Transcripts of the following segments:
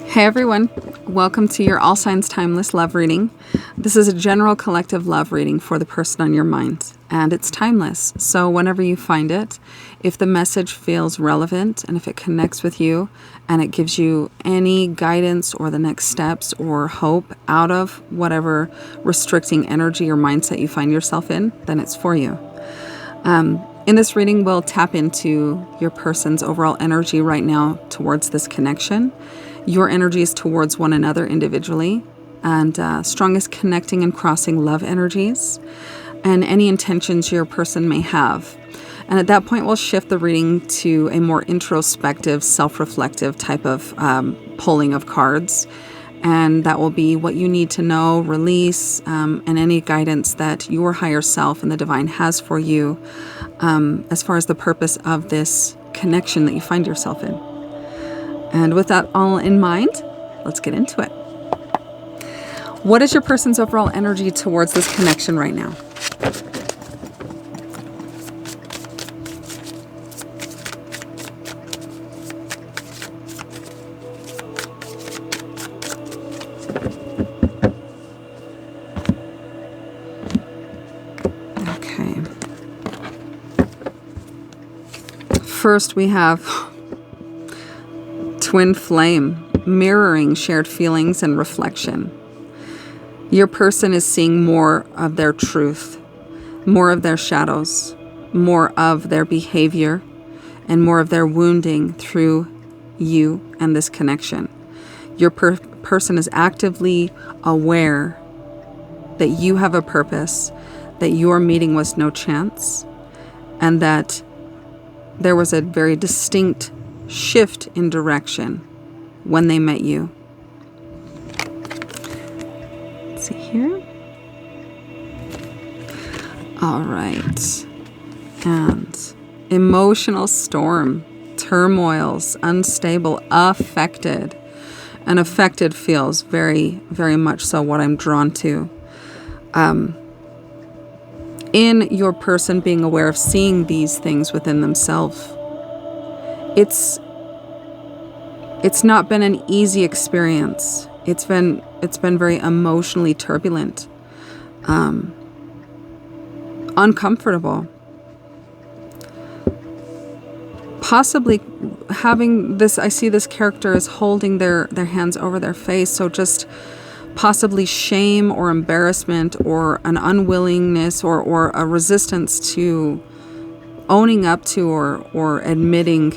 Hey everyone, welcome to your All Signs Timeless Love Reading. This is a general collective love reading for the person on your mind, and it's timeless. So whenever you find it, if the message feels relevant and if it connects with you and it gives you any guidance or the next steps or hope out of whatever restricting energy or mindset you find yourself in, then it's for you. In this reading, we'll tap into your person's overall energy right now towards this connection, your energies towards one another individually, and strongest connecting and crossing love energies, and any intentions your person may have. And at that point, we'll shift the reading to a more introspective, self-reflective type of pulling of cards. And that will be what you need to know, release, and any guidance that your higher self and the divine has for you as far as the purpose of this connection that you find yourself in. And with that all in mind, let's get into it. What is your person's overall energy towards this connection right now? Okay. First, we have twin flame, mirroring shared feelings and reflection. Your person is seeing more of their truth, more of their shadows, more of their behavior, and more of their wounding through you and this connection. Your person is actively aware that you have a purpose, that your meeting was no chance, and that there was a very distinct shift in direction when they met you. Let's see here. All right. And emotional storm, turmoils, unstable, affected. And affected feels very, very much so what I'm drawn to. In your person being aware of seeing these things within themselves, it's not been an easy experience. It's been very emotionally turbulent, uncomfortable. Possibly having this, I see this character as holding their hands over their face, so just possibly shame or embarrassment or an unwillingness or a resistance to owning up to or admitting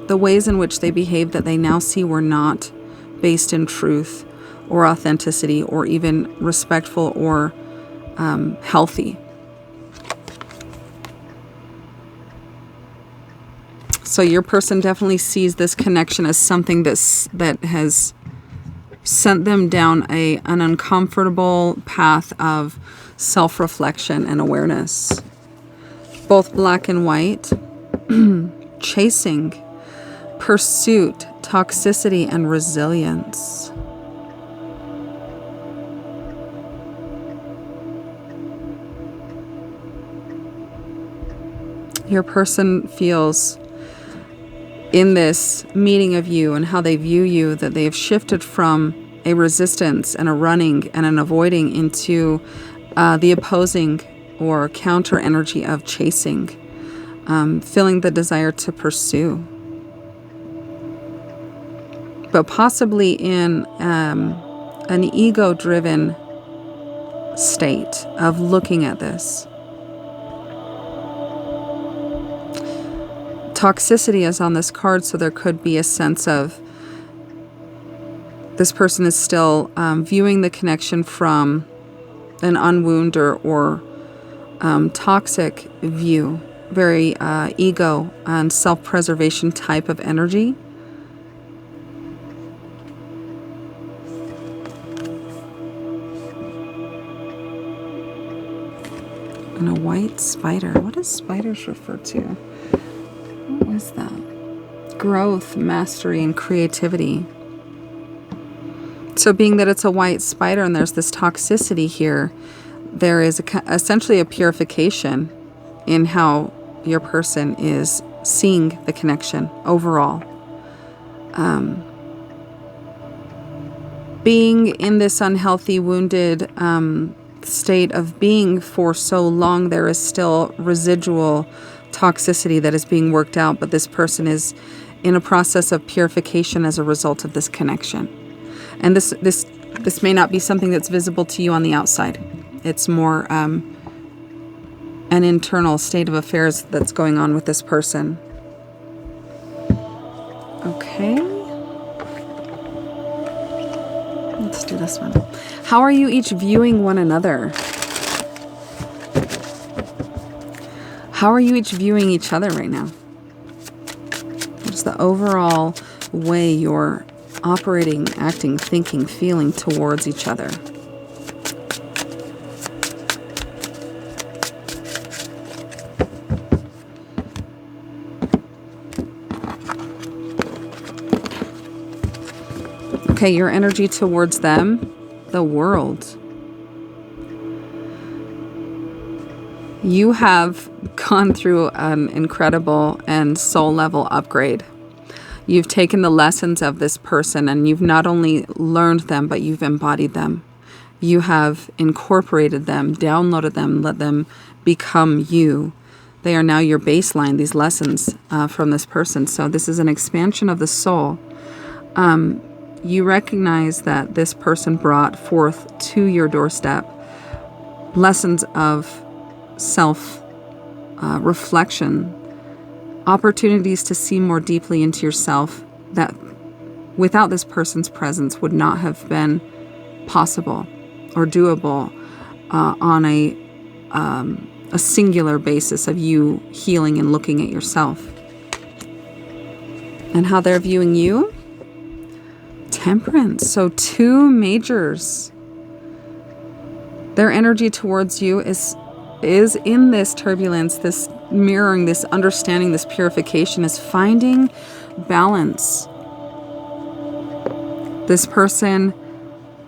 the ways in which they behaved that they now see were not based in truth or authenticity or even respectful or healthy. So your person definitely sees this connection as something that has sent them down an uncomfortable path of self-reflection and awareness. Both black and white, chasing, pursuit, toxicity, and resilience. Your person feels in this meeting of you and how they view you that they have shifted from a resistance and a running and an avoiding into the opposing or counter energy of chasing, feeling the desire to pursue. But possibly in an ego-driven state of looking at this. Toxicity is on this card, so there could be a sense of this person is still viewing the connection from an unwound or toxic view, very ego and self-preservation type of energy. And a white spider. What does spiders refer to? What is that? Growth, mastery, and creativity. So being that it's a white spider and there's this toxicity here, there is essentially a purification in how your person is seeing the connection overall. being in this unhealthy, wounded state of being for so long, there is still residual toxicity that is being worked out, but this person is in a process of purification as a result of this connection. And this may not be something that's visible to you on the outside. It's more an internal state of affairs that's going on with this person. Okay. Let's do this one. How are you each viewing one another? How are you each viewing each other right now? What's the overall way you're operating, acting, thinking, feeling towards each other? Okay, your energy towards them, the world. You have gone through an incredible and soul level upgrade. You've taken the lessons of this person and you've not only learned them, but you've embodied them. You have incorporated them, downloaded them, let them become you. They are now your baseline, these lessons from this person. So this is an expansion of the soul. You recognize that this person brought forth to your doorstep lessons of self-reflection, opportunities to see more deeply into yourself that without this person's presence would not have been possible or doable on a singular basis of you healing and looking at yourself. And how they're viewing you? Temperance. So 2 majors. Their energy towards you is in this turbulence, this mirroring, this understanding, this purification, is finding balance. This person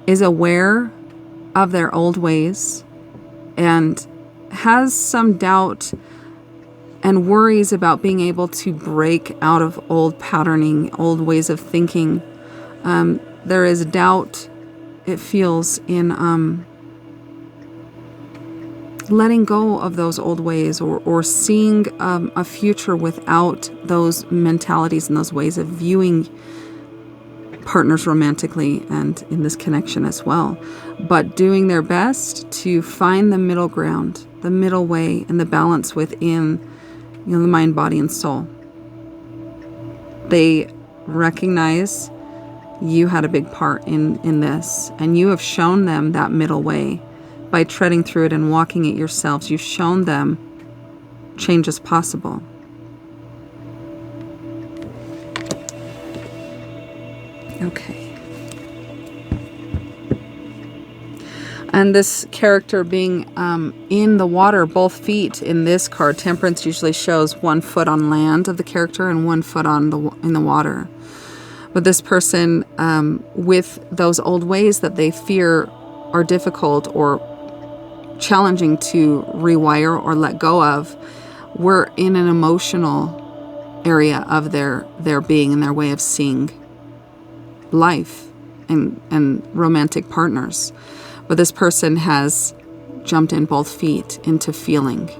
is aware of their old ways and has some doubt and worries about being able to break out of old patterning, old ways of thinking. There is doubt, it feels, in letting go of those old ways or seeing a future without those mentalities and those ways of viewing partners romantically and in this connection as well. But doing their best to find the middle ground, the middle way, and the balance within the mind, body, and soul. They recognize you had a big part in this, and you have shown them that middle way by treading through it and walking it yourselves. You've shown them change is possible. Okay. And this character being in the water, both feet in this card, Temperance usually shows 1 foot on land of the character and 1 foot in the water. But this person, with those old ways that they fear are difficult or challenging to rewire or let go of, were in an emotional area of their being and their way of seeing life and romantic partners. But this person has jumped in both feet into feeling,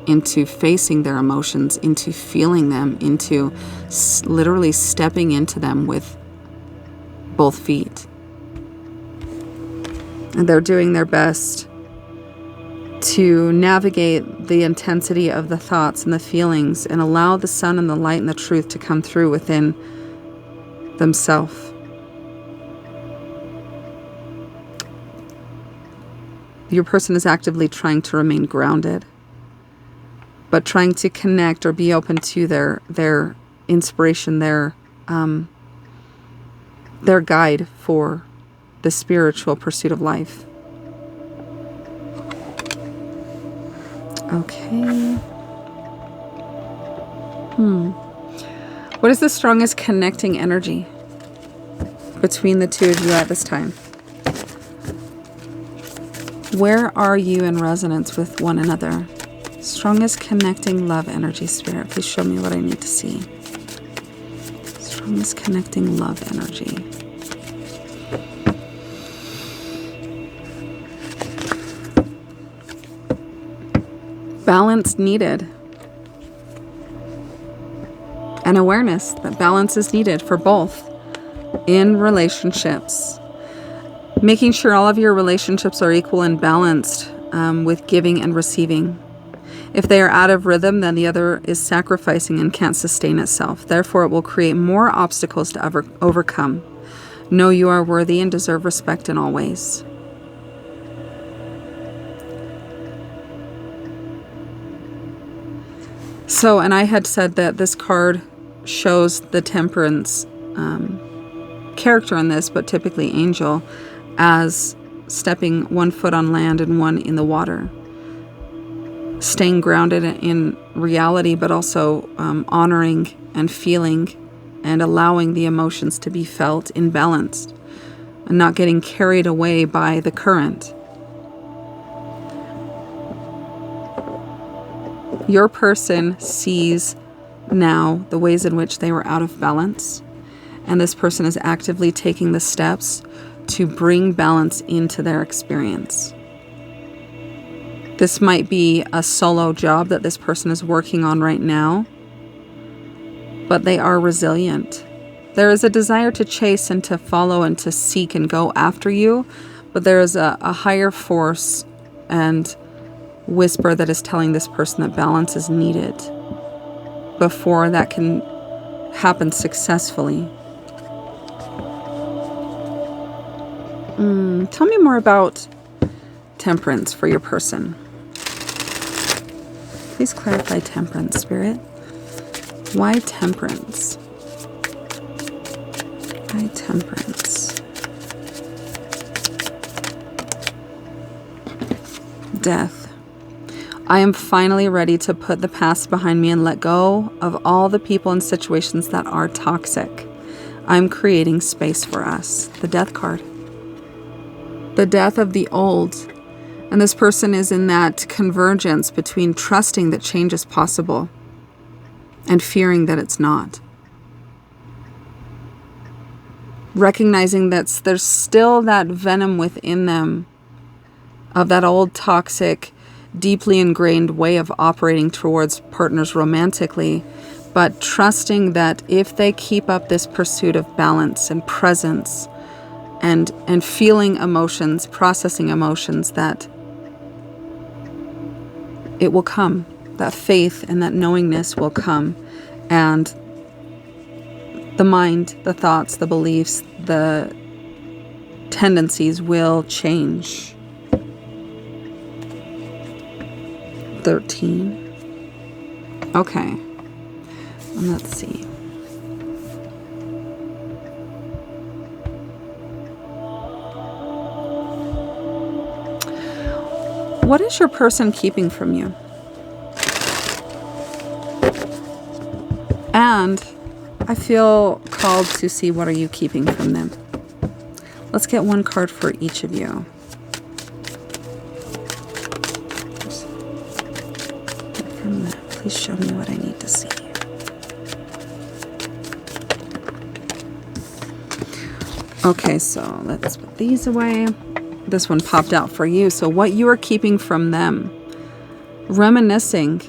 into facing their emotions, into feeling them, into literally stepping into them with both feet. And they're doing their best to navigate the intensity of the thoughts and the feelings and allow the sun and the light and the truth to come through within themselves. Your person is actively trying to remain grounded, but trying to connect or be open to their inspiration, their guide for the spiritual pursuit of life. Okay. What is the strongest connecting energy between the two of you at this time? Where are you in resonance with one another? Strongest connecting love energy, Spirit. Please show me what I need to see. Strongest connecting love energy. balance needed. And awareness that balance is needed for both in relationships. Making sure all of your relationships are equal and balanced with giving and receiving. If they are out of rhythm, then the other is sacrificing and can't sustain itself. Therefore, it will create more obstacles to overcome. Know you are worthy and deserve respect in all ways. So, and I had said that this card shows the temperance character in this, but typically angel, as stepping one foot on land and one in the water. Staying grounded in reality, but also honoring and feeling and allowing the emotions to be felt in balance and not getting carried away by the current. Your person sees now the ways in which they were out of balance, and this person is actively taking the steps to bring balance into their experience. This might be a solo job that this person is working on right now, but they are resilient. There is a desire to chase and to follow and to seek and go after you, but there is a higher force and whisper that is telling this person that balance is needed before that can happen successfully. Tell me more about temperance for your person. Please clarify temperance, Spirit. Why temperance? Why temperance? Death. I am finally ready to put the past behind me and let go of all the people and situations that are toxic. I'm creating space for us. The Death card. The death of the old. And this person is in that convergence between trusting that change is possible and fearing that it's not. Recognizing that there's still that venom within them of that old toxic, deeply ingrained way of operating towards partners romantically, but trusting that if they keep up this pursuit of balance and presence and feeling emotions, processing emotions, that it will come. That faith and that knowingness will come. And the mind, the thoughts, the beliefs, the tendencies will change. 13. Okay. And let's see. What is your person keeping from you? And I feel called to see what are you keeping from them. Let's get one card for each of you. From that, please show me what I need to see. Okay, so let's put these away. This one popped out for you. So what you are keeping from them. Reminiscing.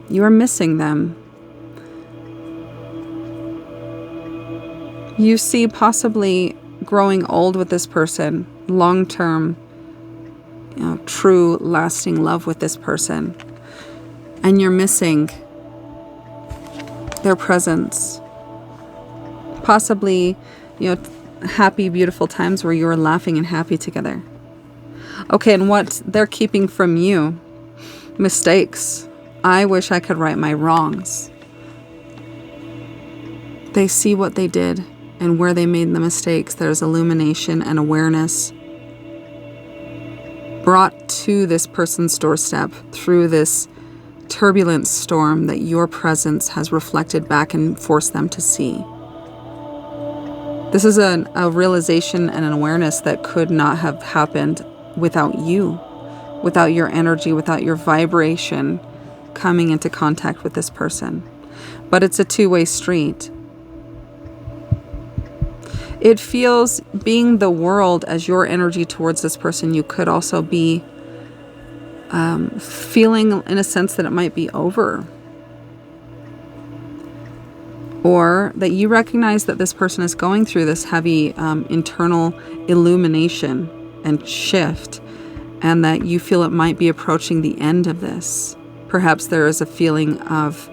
You are missing them. You see possibly growing old with this person. Long-term, true, lasting love with this person. And you're missing their presence. Possibly, happy, beautiful times where you were laughing and happy together. Okay, and what they're keeping from you. Mistakes. I wish I could right my wrongs. They see what they did and where they made the mistakes. There's illumination and awareness brought to this person's doorstep through this turbulent storm that your presence has reflected back and forced them to see. This is a realization and an awareness that could not have happened without you, without your energy, without your vibration coming into contact with this person. But it's a two-way street. It feels, being the world as your energy towards this person, you could also be feeling in a sense that it might be over. Or that you recognize that this person is going through this heavy internal illumination and shift, and that you feel it might be approaching the end of this. Perhaps there is a feeling of,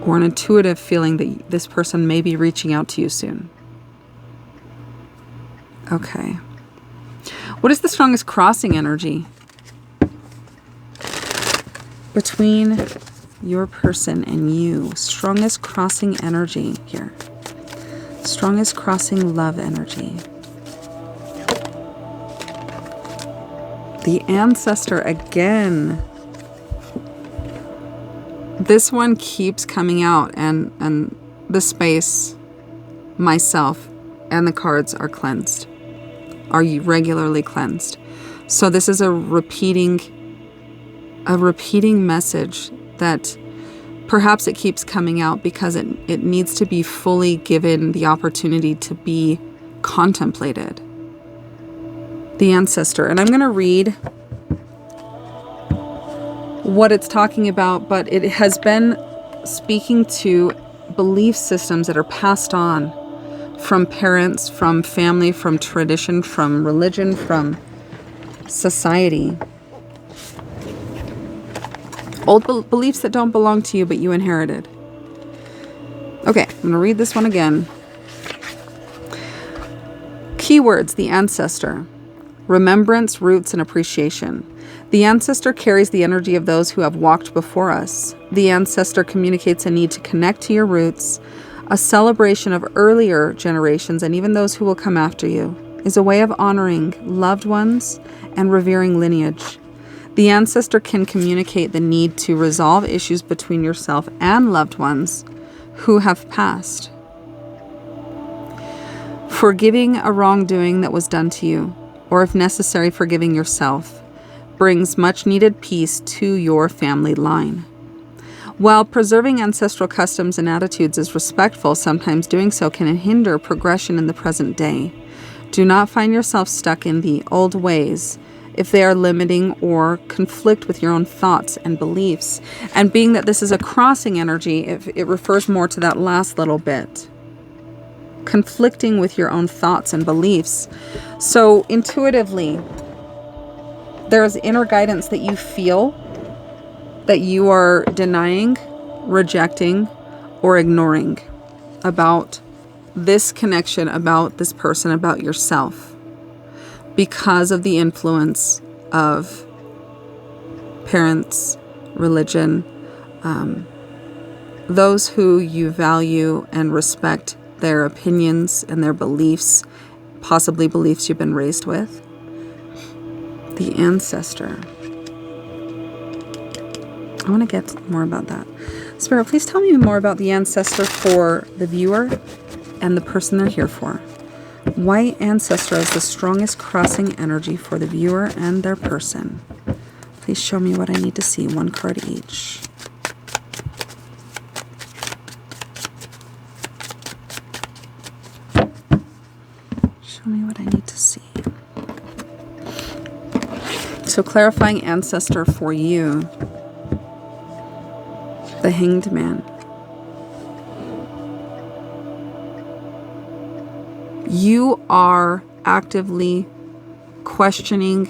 or an intuitive feeling that this person may be reaching out to you soon. Okay. What is the strongest crossing energy between your person and you? Strongest crossing energy here. Strongest crossing love energy. The ancestor again. This one keeps coming out, and the space, myself, and the cards are cleansed. Are you regularly cleansed? So this is a repeating message that perhaps it keeps coming out because it needs to be fully given the opportunity to be contemplated. The ancestor. And I'm going to read what it's talking about, but it has been speaking to belief systems that are passed on from parents, from family, from tradition, from religion, from society. Old beliefs that don't belong to you, but you inherited. Okay, I'm going to read this one again. Keywords, the ancestor. Remembrance, roots, and appreciation. The ancestor carries the energy of those who have walked before us. The ancestor communicates a need to connect to your roots. A celebration of earlier generations and even those who will come after you is a way of honoring loved ones and revering lineage. The ancestor can communicate the need to resolve issues between yourself and loved ones who have passed. Forgiving a wrongdoing that was done to you, or if necessary, forgiving yourself, brings much needed peace to your family line. While preserving ancestral customs and attitudes is respectful, sometimes doing so can hinder progression in the present day. Do not find yourself stuck in the old ways if they are limiting or conflict with your own thoughts and beliefs. And being that this is a crossing energy, it refers more to that last little bit. Conflicting with your own thoughts and beliefs. So intuitively, there's inner guidance that you feel that you are denying, rejecting, or ignoring about this connection, about this person, about yourself, because of the influence of parents, religion, those who you value and respect their opinions and their beliefs, possibly beliefs you've been raised with. The ancestor. I want to get more about that. Spirit, please tell me more about the ancestor for the viewer and the person they're here for. Why ancestor is the strongest crossing energy for the viewer and their person. Please show me what I need to see. One card each. Show me what I need to see. So clarifying ancestor for you. The Hanged Man. You are actively questioning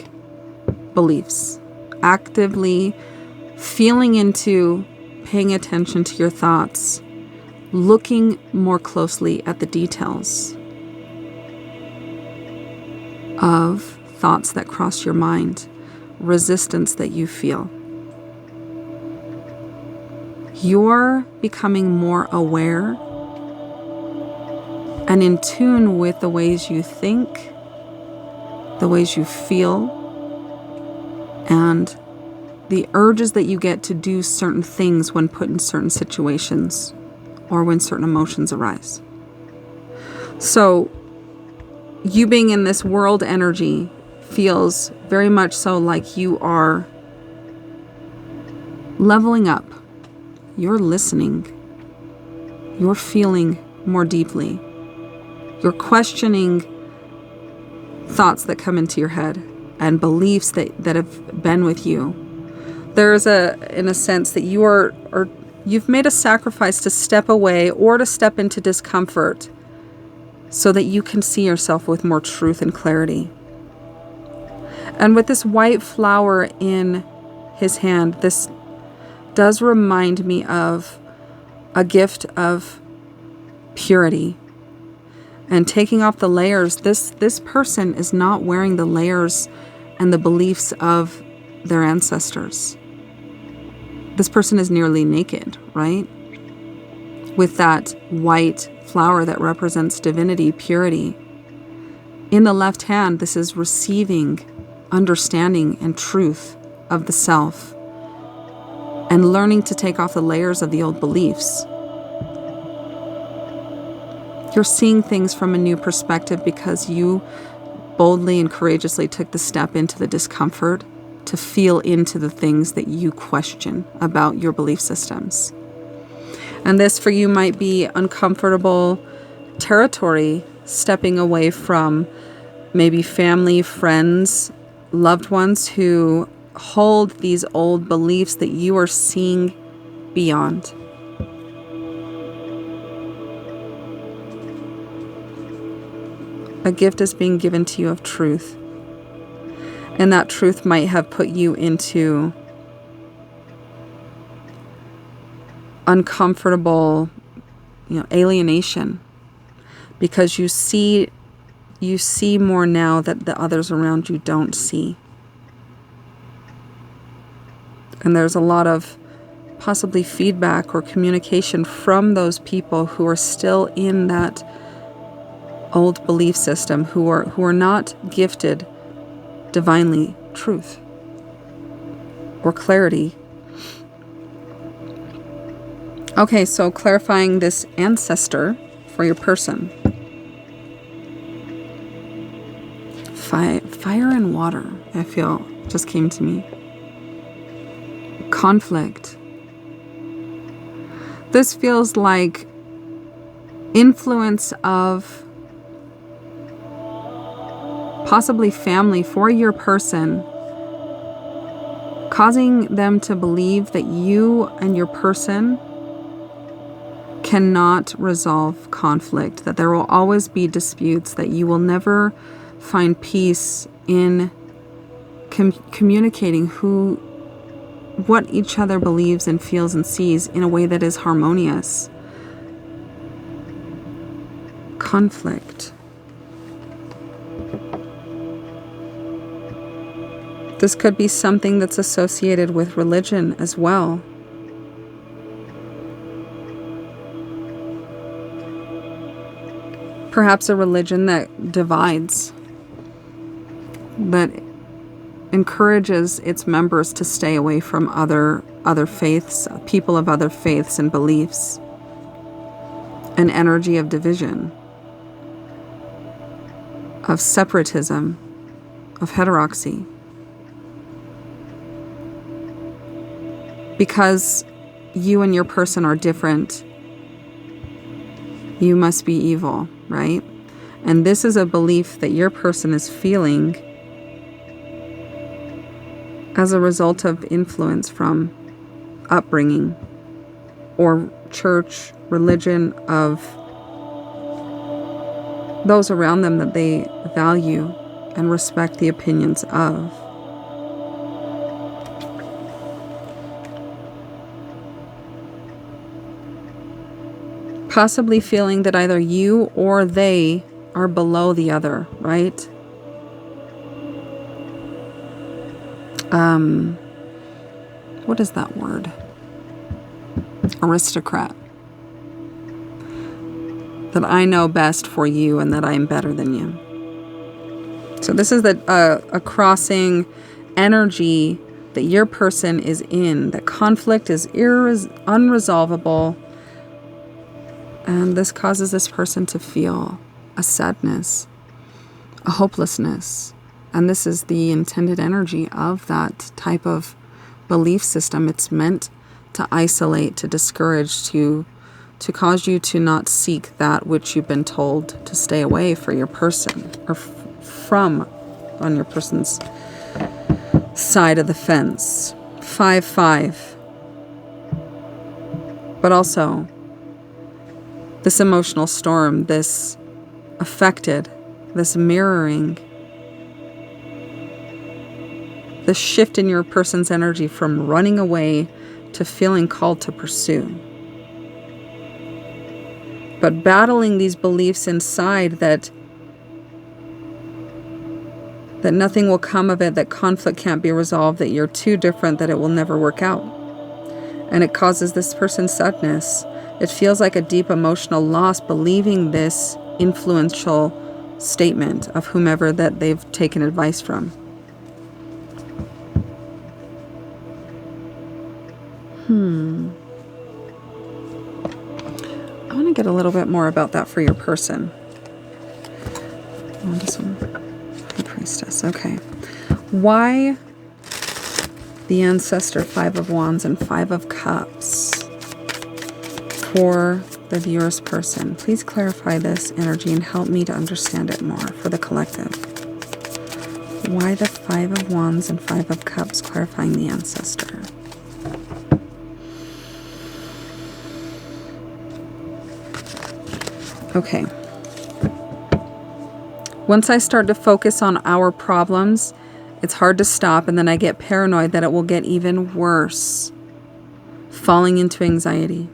beliefs, actively feeling into, paying attention to your thoughts, looking more closely at the details of thoughts that cross your mind, resistance that you feel. You're becoming more aware and in tune with the ways you think, the ways you feel, and the urges that you get to do certain things when put in certain situations or when certain emotions arise. So, you being in this world energy feels very much so like you are leveling up. You're listening. You're feeling more deeply. You're questioning thoughts that come into your head and beliefs that have been with you. There's in a sense that you've made a sacrifice to step away or to step into discomfort so that you can see yourself with more truth and clarity. And with this white flower in his hand, this does remind me of a gift of purity and taking off the layers. This person is not wearing the layers and the beliefs of their ancestors. This person is nearly naked, right? With that white flower that represents divinity, purity. In the left hand, this is receiving understanding and truth of the self and learning to take off the layers of the old beliefs. You're seeing things from a new perspective because you boldly and courageously took the step into the discomfort to feel into the things that you question about your belief systems. And this for you might be uncomfortable territory, stepping away from maybe family, friends, loved ones who hold these old beliefs that you are seeing beyond. A gift is being given to you of truth. And that truth might have put you into uncomfortable, alienation, because you see more now that the others around you don't see. And there's a lot of possibly feedback or communication from those people who are still in that old belief system, who are not gifted divinely truth or clarity. Okay, so clarifying this ancestor for your person. Fire and water, I feel, just came to me. Conflict. This feels like influence of possibly family for your person, causing them to believe that you and your person cannot resolve conflict, that there will always be disputes, that you will never find peace in communicating what each other believes and feels and sees in a way that is harmonious. Conflict. This could be something that's associated with religion as well. Perhaps a religion that divides, that encourages its members to stay away from other faiths, people of other faiths and beliefs. An energy of division, of separatism, of heterodoxy. Because you and your person are different, you must be evil, right? And this is a belief that your person is feeling as a result of influence from upbringing or church, religion, of those around them that they value and respect the opinions of. Possibly feeling that either you or they are below the other, right? What is that word? Aristocrat. That I know best for you and that I am better than you. So this is a crossing energy that your person is in. That conflict is unresolvable. And this causes this person to feel a sadness, a hopelessness. And this is the intended energy of that type of belief system. It's meant to isolate, to discourage, to cause you to not seek that which you've been told to stay away for your person, or from on your person's side of the fence. 5-5. But also this emotional storm, this affected, this mirroring, the shift in your person's energy from running away to feeling called to pursue. But battling these beliefs inside that nothing will come of it, that conflict can't be resolved, that you're too different, that it will never work out. And it causes this person sadness. It feels like a deep emotional loss believing this influential statement of whomever that they've taken advice from. I want to get a little bit more about that for your person. Oh, this one. The Priestess. Okay. Why the Ancestor 5 of Wands and 5 of Cups for the viewer's person? Please clarify this energy and help me to understand it more for the collective. Why the 5 of Wands and 5 of Cups clarifying the Ancestor? Okay. Once I start to focus on our problems, it's hard to stop, and then I get paranoid that it will get even worse. Falling into anxiety,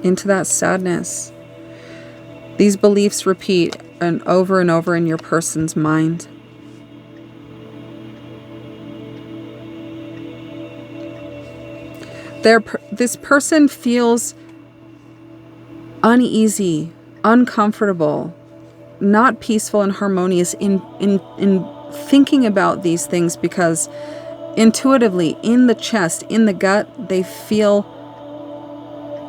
into that sadness. These beliefs repeat and over in your person's mind. This person feels uneasy, uncomfortable, not peaceful and harmonious in thinking about these things, because intuitively, in the chest, in the gut, they feel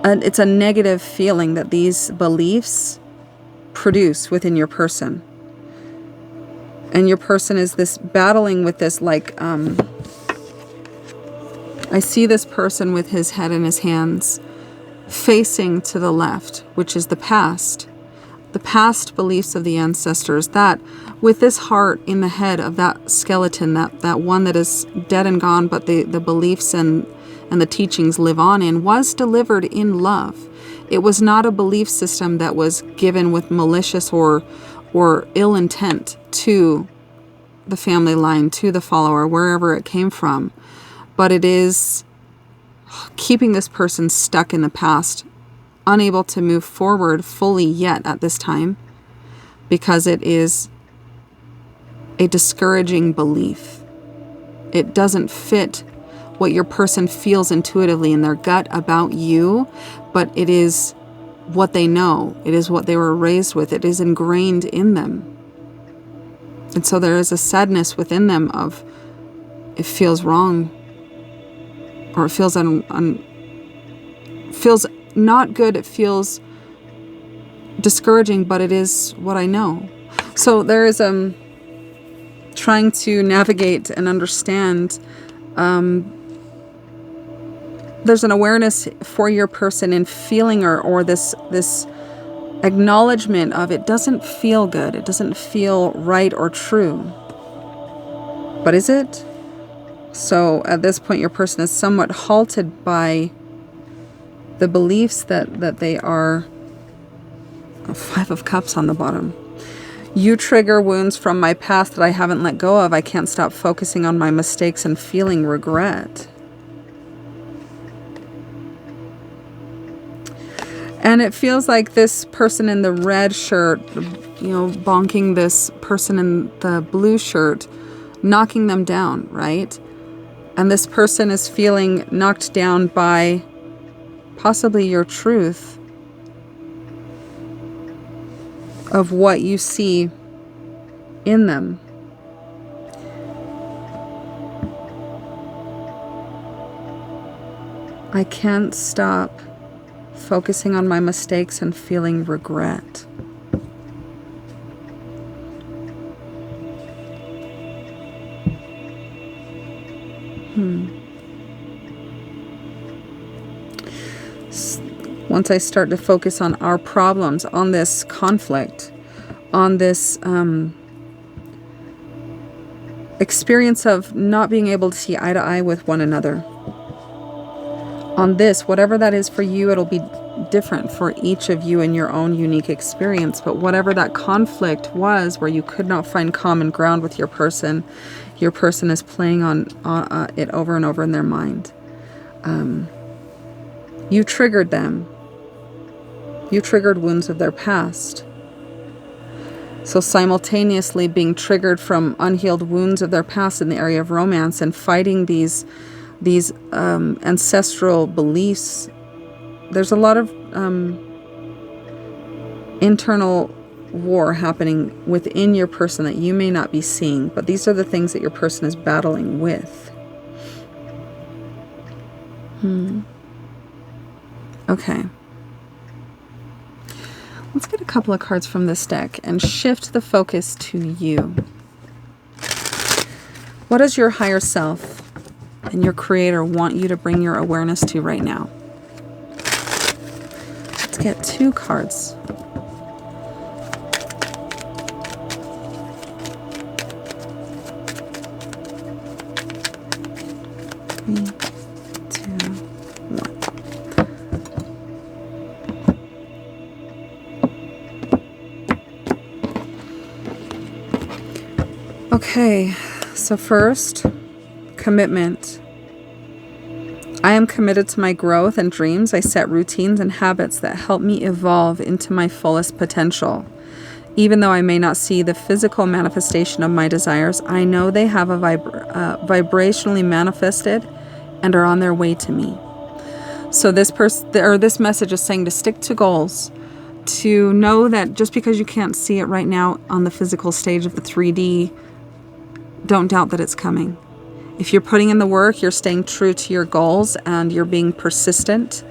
it's a negative feeling that these beliefs produce within your person. And your person is this battling with this, like, I see this person with his head in his hands, facing to the left, which is the past beliefs of the ancestors, that with this heart in the head of that skeleton, that one that is dead and gone, but the beliefs and the teachings live on in, was delivered in love. It was not a belief system that was given with malicious or ill intent to the family line, to the follower, wherever it came from. But it is keeping this person stuck in the past, unable to move forward fully yet at this time, because it is a discouraging belief. It doesn't fit what your person feels intuitively in their gut about you, but it is what they know. It is what they were raised with. It is ingrained in them. And so there is a sadness within them of, it feels wrong, or it feels feels not good. It feels discouraging, but it is what I know. So there is trying to navigate and understand. There's an awareness for your person in feeling or this acknowledgement of, it doesn't feel good. It doesn't feel right or true. But is it? So at this point, your person is somewhat halted by the beliefs that they are. 5 of Cups on the bottom. You trigger wounds from my past that I haven't let go of. I can't stop focusing on my mistakes and feeling regret. And it feels like this person in the red shirt, bonking this person in the blue shirt, knocking them down, right? And this person is feeling knocked down by possibly your truth of what you see in them. I can't stop focusing on my mistakes and feeling regret. Once I start to focus on our problems, on this conflict, on this experience of not being able to see eye to eye with one another. On this, whatever that is for you, it'll be different for each of you in your own unique experience. But whatever that conflict was, where you could not find common ground with your person is playing on it over and over in their mind. You triggered them. You triggered wounds of their past. So simultaneously being triggered from unhealed wounds of their past in the area of romance and fighting these ancestral beliefs, there's a lot of internal war happening within your person that you may not be seeing, but these are the things that your person is battling with. Okay. Let's get a couple of cards from this deck and shift the focus to you. What does your higher self and your creator want you to bring your awareness to right now? Let's get 2 cards. Okay, so first, commitment. I am committed to my growth and dreams. I set routines and habits that help me evolve into my fullest potential. Even though I may not see the physical manifestation of my desires, I know they have vibrationally manifested and are on their way to me. So this message is saying to stick to goals, to know that just because you can't see it right now on the physical stage of the 3D, don't doubt that it's coming. If you're putting in the work, you're staying true to your goals, and you're being persistent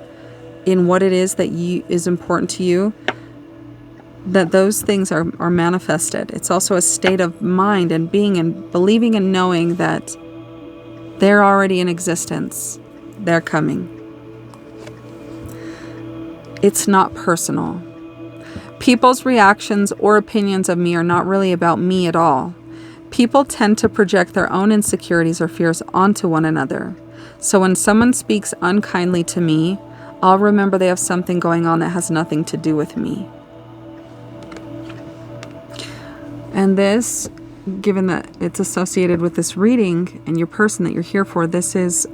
in what it is that is important to you, that those things are manifested. It's also a state of mind and being and believing and knowing that they're already in existence. They're coming. It's not personal. People's reactions or opinions of me are not really about me at all. People tend to project their own insecurities or fears onto one another. So when someone speaks unkindly to me, I'll remember they have something going on that has nothing to do with me. And this, given that it's associated with this reading and your person that you're here for, this is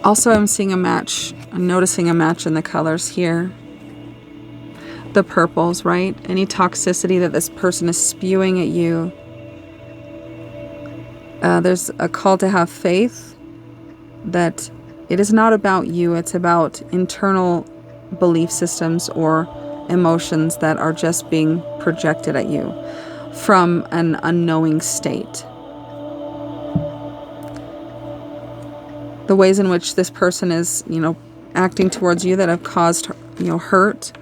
also, I'm seeing a match, I'm noticing a match in the colors here. The purples, right? Any toxicity that this person is spewing at you. There's a call to have faith that it is not about you. It's about internal belief systems or emotions that are just being projected at you from an unknowing state. The ways in which this person is, acting towards you that have caused, hurt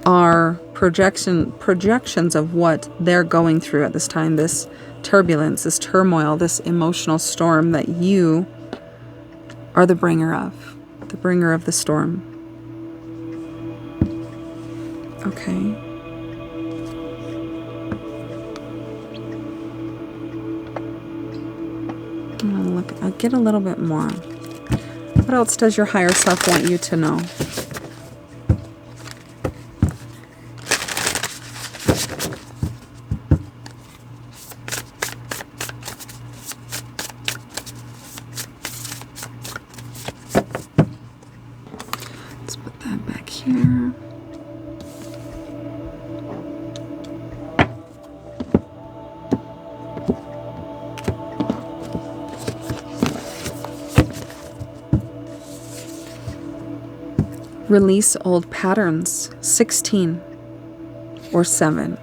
are projections of what they're going through at this time, this turbulence, this turmoil, this emotional storm that you are the bringer of the storm. Okay. I'll get a little bit more. What else does your higher self want you to know? Let's put that back here. Release old patterns, 16 or 7.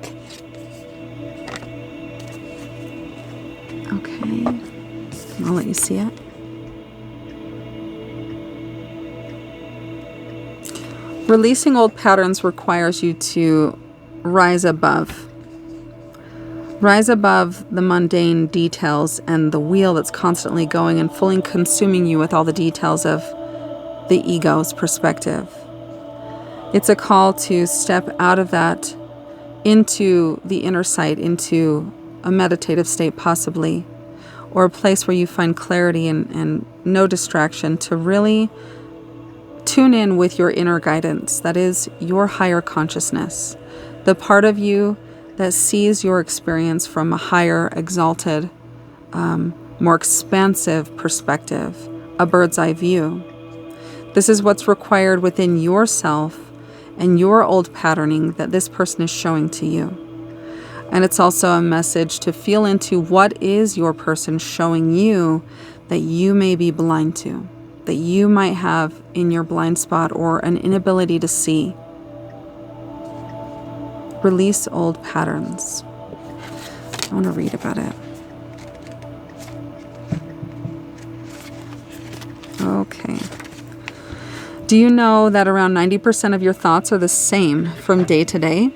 Okay, I'll let you see it. Releasing old patterns requires you to rise above. Rise above the mundane details and the wheel that's constantly going and fully consuming you with all the details of the ego's perspective. It's a call to step out of that into the inner sight, into a meditative state possibly, or a place where you find clarity and no distraction, to really tune in with your inner guidance. That is your higher consciousness, the part of you that sees your experience from a higher, exalted, more expansive perspective, a bird's eye view. This is what's required within yourself and your old patterning that this person is showing to you. And it's also a message to feel into what is your person showing you that you may be blind to, that you might have in your blind spot or an inability to see. Release old patterns. I want to read about it. Okay. Do you know that around 90% of your thoughts are the same from day to day?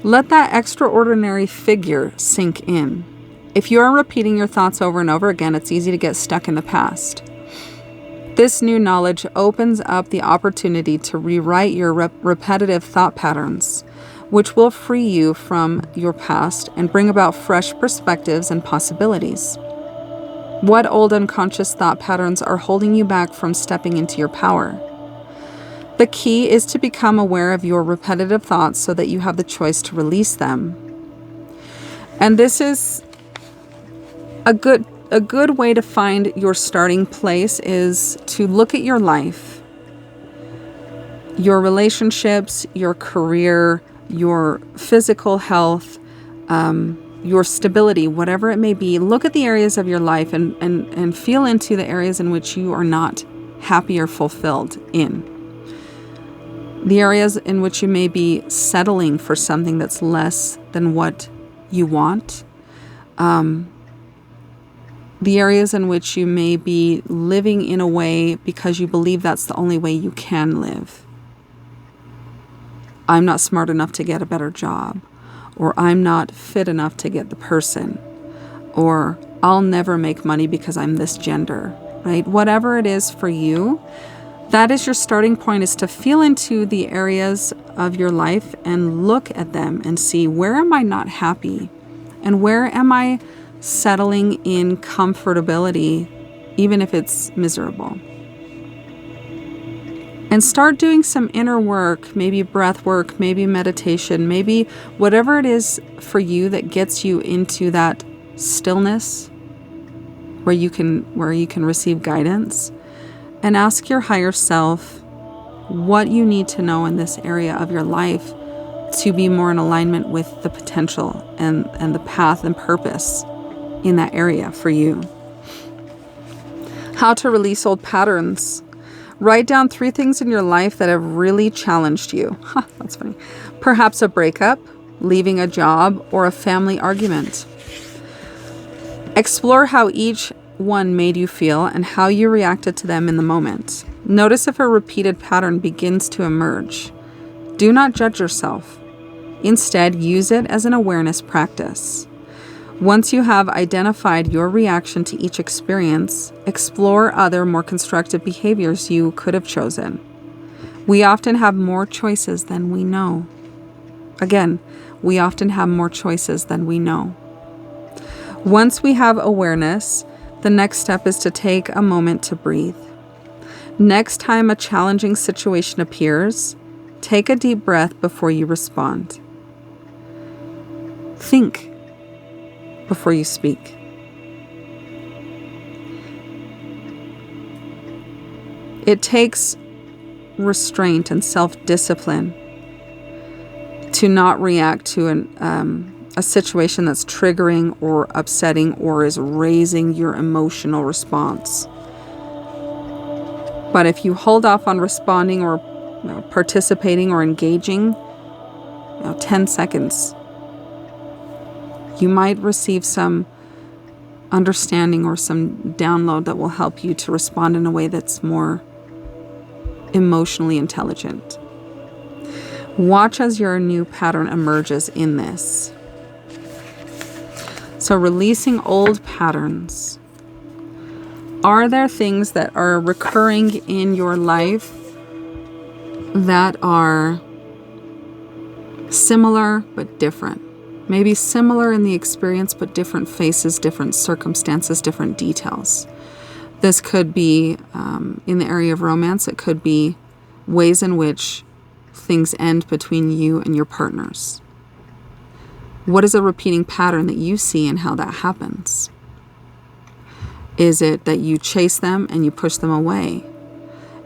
Let that extraordinary figure sink in. If you are repeating your thoughts over and over again, it's easy to get stuck in the past. This new knowledge opens up the opportunity to rewrite your repetitive thought patterns, which will free you from your past and bring about fresh perspectives and possibilities. What old unconscious thought patterns are holding you back from stepping into your power? The key is to become aware of your repetitive thoughts so that you have the choice to release them. And this is a good way to find your starting place, is to look at your life, your relationships, your career, your physical health, your stability, whatever it may be. Look at the areas of your life and feel into the areas in which you are not happy or fulfilled in. The areas in which you may be settling for something that's less than what you want. The areas in which you may be living in a way because you believe that's the only way you can live. I'm not smart enough to get a better job, or I'm not fit enough to get the person, or I'll never make money because I'm this gender, right? Whatever it is for you, that is your starting point, is to feel into the areas of your life and look at them and see, where am I not happy? And where am I settling in comfortability, even if it's miserable? And start doing some inner work, maybe breath work, maybe meditation, maybe whatever it is for you that gets you into that stillness where you can receive guidance. And ask your higher self what you need to know in this area of your life to be more in alignment with the potential and the path and purpose in that area for you. How to release old patterns. Write down 3 things in your life that have really challenged you. That's funny. Perhaps a breakup, leaving a job, or a family argument. Explore how each one made you feel and how you reacted to them in the moment. Notice if a repeated pattern begins to emerge. Do not judge yourself. Instead, use it as an awareness practice. Once you have identified your reaction to each experience, explore other more constructive behaviors you could have chosen. We often have more choices than we know. Again, we often have more choices than we know. Once we have awareness, the next step is to take a moment to breathe. Next time a challenging situation appears, take a deep breath before you respond. Think before you speak. It takes restraint and self-discipline to not react to a situation that's triggering or upsetting or is raising your emotional response. But if you hold off on responding or participating or engaging 10 seconds, you might receive some understanding or some download that will help you to respond in a way that's more emotionally intelligent. Watch as your new pattern emerges in this. So releasing old patterns. Are there things that are recurring in your life that are similar but different? Maybe similar in the experience, but different faces, different circumstances, different details. This could be, in the area of romance, it could be ways in which things end between you and your partners. What is a repeating pattern that you see and how that happens? Is it that you chase them and you push them away?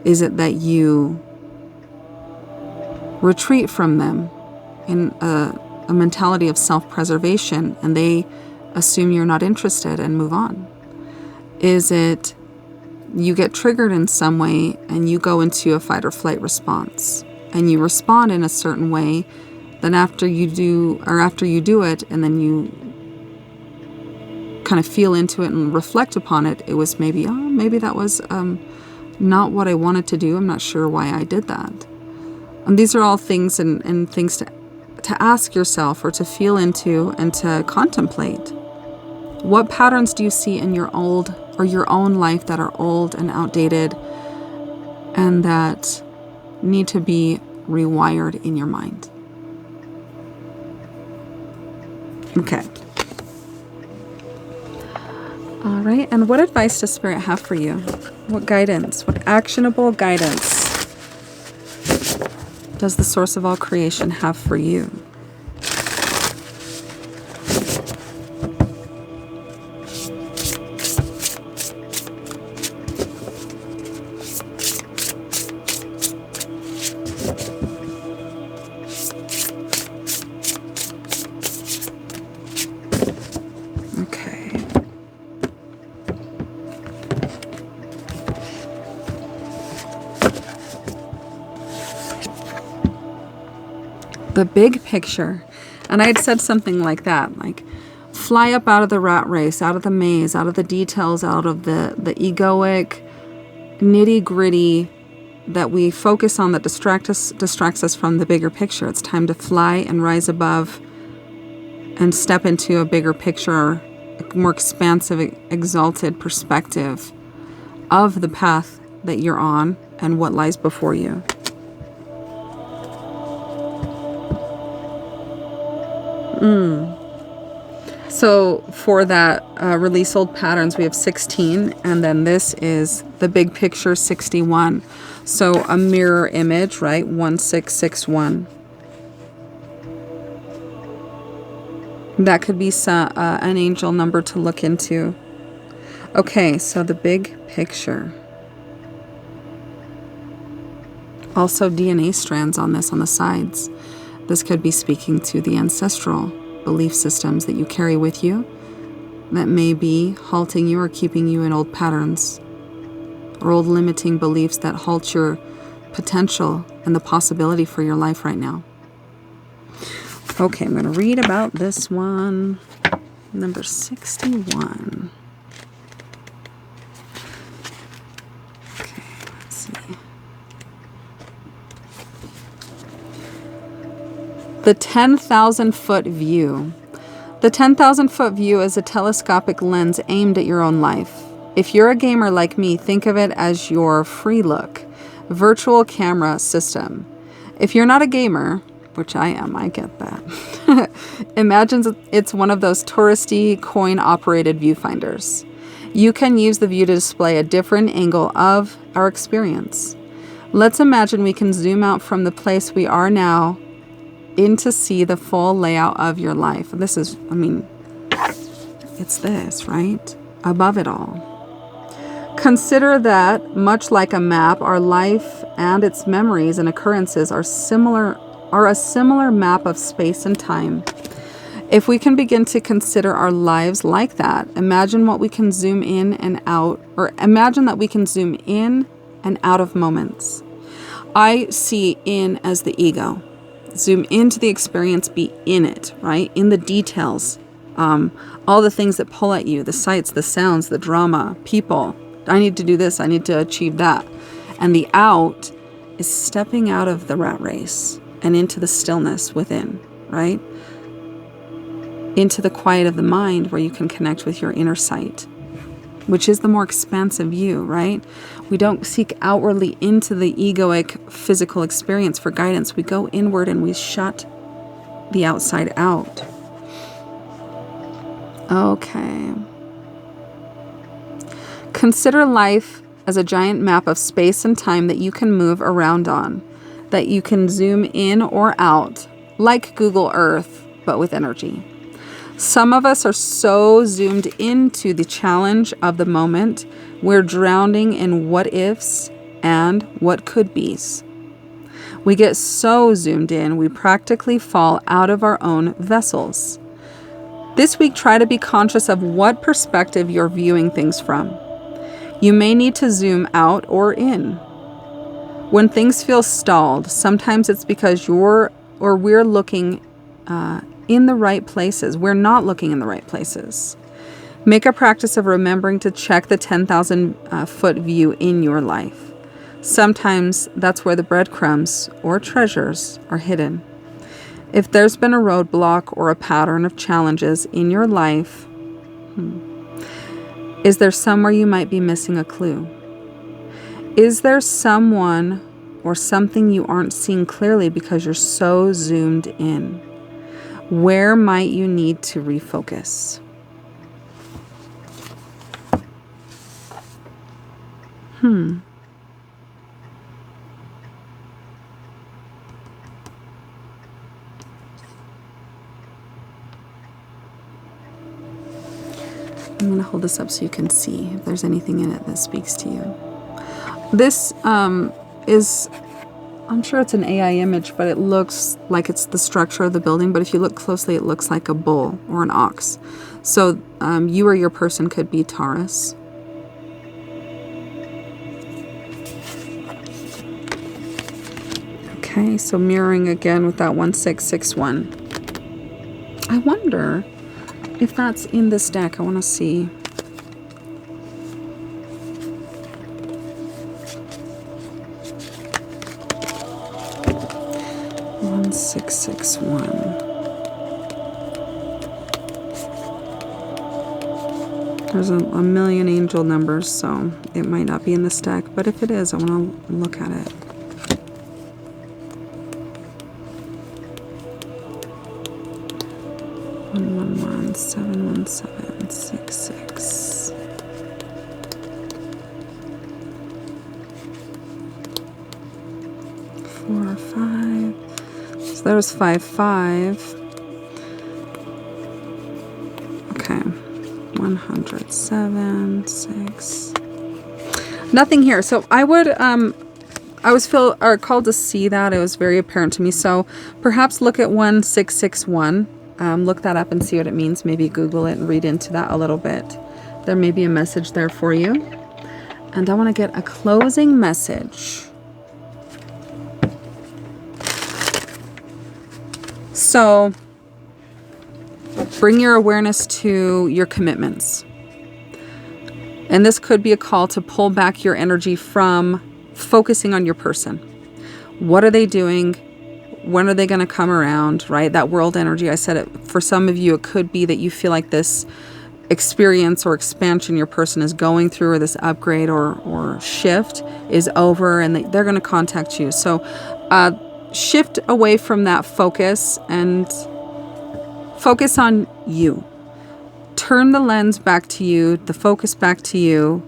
Is it that you retreat from them in a mentality of self-preservation and they assume you're not interested and move on? Is it you get triggered in some way and you go into a fight or flight response and you respond in a certain way, then after you do it and then you kind of feel into it and reflect upon it, it was maybe that was not what I wanted to do. I'm not sure why I did that. And these are all things and things to ask yourself or to feel into and to contemplate. What patterns do you see in your own life that are old and outdated and that need to be rewired in your mind? Okay. All right. And what advice does Spirit have for you? What guidance? What actionable guidance does the source of all creation have for you? The big picture. And I had said something like that, like fly up out of the rat race, out of the maze, out of the details, out of the egoic nitty gritty that we focus on that distracts us from the bigger picture. It's time to fly and rise above and step into a bigger picture, a more expansive, exalted perspective of the path that you're on and what lies before you. So for that release old patterns, we have 16, and then this is the big picture 61. So a mirror image, right? 1661. That could be an angel number to look into. Okay, so the big picture. Also DNA strands on this on the sides. This could be speaking to the ancestral belief systems that you carry with you that may be halting you or keeping you in old patterns or old limiting beliefs that halt your potential and the possibility for your life right now. Okay, I'm going to read about this one. Number 61. Okay, let's see. The 10,000-foot view. The 10,000-foot view is a telescopic lens aimed at your own life. If you're a gamer like me, think of it as your free look, virtual camera system. If you're not a gamer, which I am, I get that. Imagine it's one of those touristy, coin-operated viewfinders. You can use the view to display a different angle of our experience. Let's imagine we can zoom out from the place we are now in to see the full layout of your life. This is, it's this, right? Above it all. Consider that, much like a map, our life and its memories and occurrences are a similar map of space and time. If we can begin to consider our lives like that, imagine what we can zoom in and out, or imagine that we can zoom in and out of moments. I see in as the ego. Zoom into the experience, be in it, right? In the details, all the things that pull at you, the sights, the sounds, the drama, people. I need to do this, I need to achieve that. And the out is stepping out of the rat race and into the stillness within, right? Into the quiet of the mind where you can connect with your inner sight, which is the more expansive view, right? We don't seek outwardly into the egoic physical experience for guidance. We go inward and we shut the outside out. Okay. Consider life as a giant map of space and time that you can move around on, that you can zoom in or out, like Google Earth, but with energy. Some of us are so zoomed into the challenge of the moment, we're drowning in what ifs and what could be's. We get so zoomed in, we practically fall out of our own vessels. This week, try to be conscious of what perspective you're viewing things from. You may need to zoom out or in. When things feel stalled, sometimes it's because we're looking in the right places. We're not looking in the right places. Make a practice of remembering to check the 10,000 foot view in your life. Sometimes that's where the breadcrumbs or treasures are hidden. If there's been a roadblock or a pattern of challenges in your life, is there somewhere you might be missing a clue? Is there someone or something you aren't seeing clearly because you're so zoomed in? Where might you need to refocus? I'm going to hold this up so you can see if there's anything in it that speaks to you. This is, I'm sure it's an AI image, but it looks like it's the structure of the building. But if you look closely, it looks like a bull or an ox. So you or your person could be Taurus. Okay, so mirroring again with that 1661. I wonder if that's in this deck. I want to see. One 661. There's a million angel numbers, so it might not be in this deck. But if it is, I want to look at it. 71766. Four or five. So there's 55. Okay. 107, 6. Nothing here. So I would I was called to see that. It was very apparent to me. So perhaps look at 1661. Look that up and see what it means. Maybe Google it and read into that a little bit. There may be a message there for you. And I want to get a closing message. So bring your awareness to your commitments. And this could be a call to pull back your energy from focusing on your person. What are they doing? When are they going to come around, right? That world energy, I said it, for some of you, it could be that you feel like this experience or expansion your person is going through, or this upgrade or shift is over, and they're going to contact you. So shift away from that focus and focus on you. Turn the lens back to you, the focus back to you,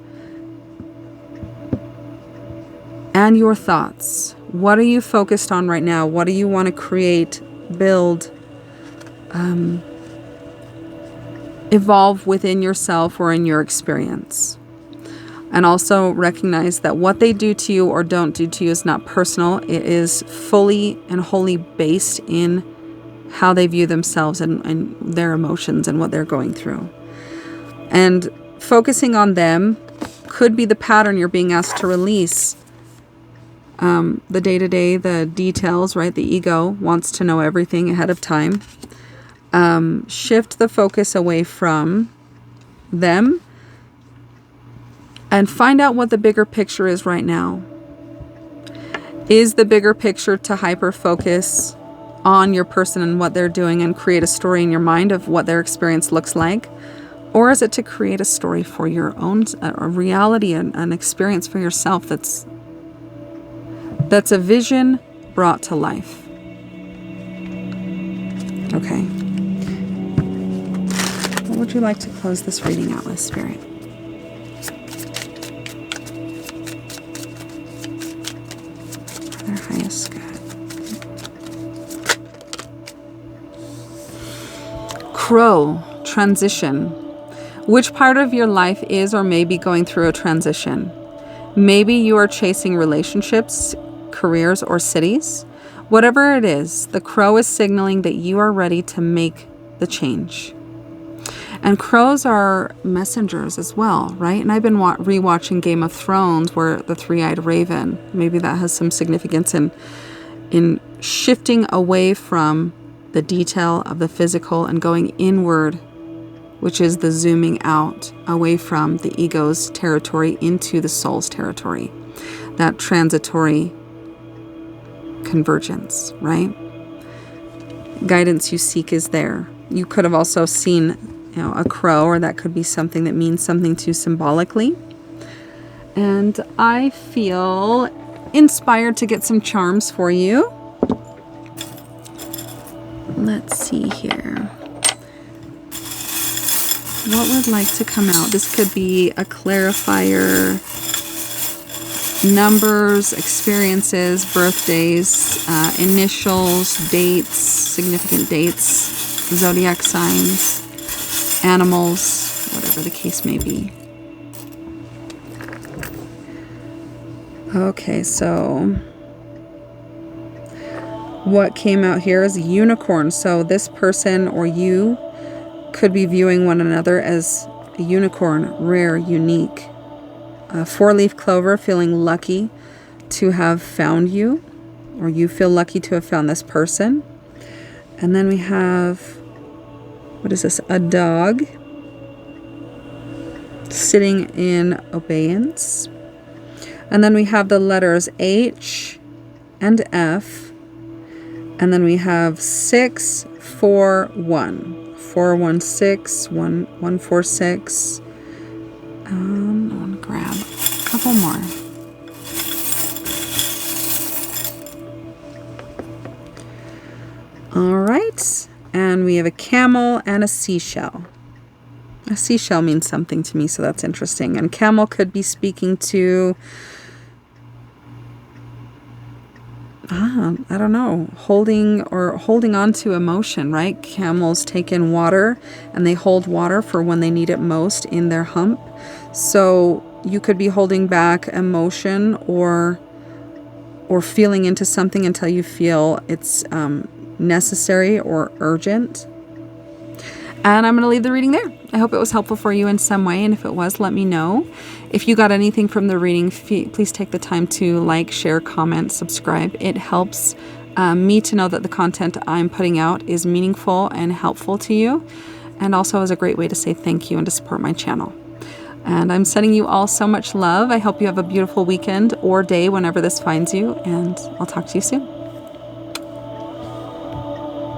and your thoughts. What are you focused on right now? What do you want to create, build, evolve within yourself or in your experience? And also recognize that what they do to you or don't do to you is not personal. It is fully and wholly based in how they view themselves and their emotions and what they're going through. And focusing on them could be the pattern you're being asked to release. The day-to-day, the details, right? The ego wants to know everything ahead of time. Shift the focus away from them and find out what the bigger picture is right now. Is the bigger picture to hyper-focus on your person and what they're doing and create a story in your mind of what their experience looks like? Or is it to create a story for your own, a reality, an experience for yourself that's a vision brought to life? Okay. What would you like to close this reading out with, Spirit? For their highest good. Crow, transition. Which part of your life is or may be going through a transition? Maybe you are chasing relationships, careers, or cities. Whatever it is, the crow is signaling that you are ready to make the change. And crows are messengers as well, right? And I've been rewatching Game of Thrones, where the three-eyed raven, maybe that has some significance in shifting away from the detail of the physical and going inward, which is the zooming out away from the ego's territory into the soul's territory. That transitory convergence, right? Guidance you seek is there. You could have also seen, a crow, or that could be something that means something to symbolically. And I feel inspired to get some charms for you. Let's see here. What would like to come out? This could be a clarifier, numbers, experiences, birthdays, initials, dates, significant dates, zodiac signs, animals, whatever the case may be. Okay, so what came out here is a unicorn. So this person or you could be viewing one another as a unicorn, rare, unique. A four-leaf clover, feeling lucky to have found you, or you feel lucky to have found this person. And then we have, what is this? A dog sitting in abeyance. And then we have the letters H and F. And then we have 641. 416, 146. I want to grab a couple more. All right. And we have a camel and a seashell. A seashell means something to me, so that's interesting. And camel could be speaking to, I don't know, holding on to emotion, right? Camels take in water and they hold water for when they need it most in their hump. So you could be holding back emotion or feeling into something until you feel it's necessary or urgent. And I'm going to leave the reading there. I hope it was helpful for you in some way. And if it was, let me know. If you got anything from the reading, please take the time to like, share, comment, subscribe. It helps me to know that the content I'm putting out is meaningful and helpful to you. And also is a great way to say thank you and to support my channel. And I'm sending you all so much love. I hope you have a beautiful weekend or day whenever this finds you. And I'll talk to you soon.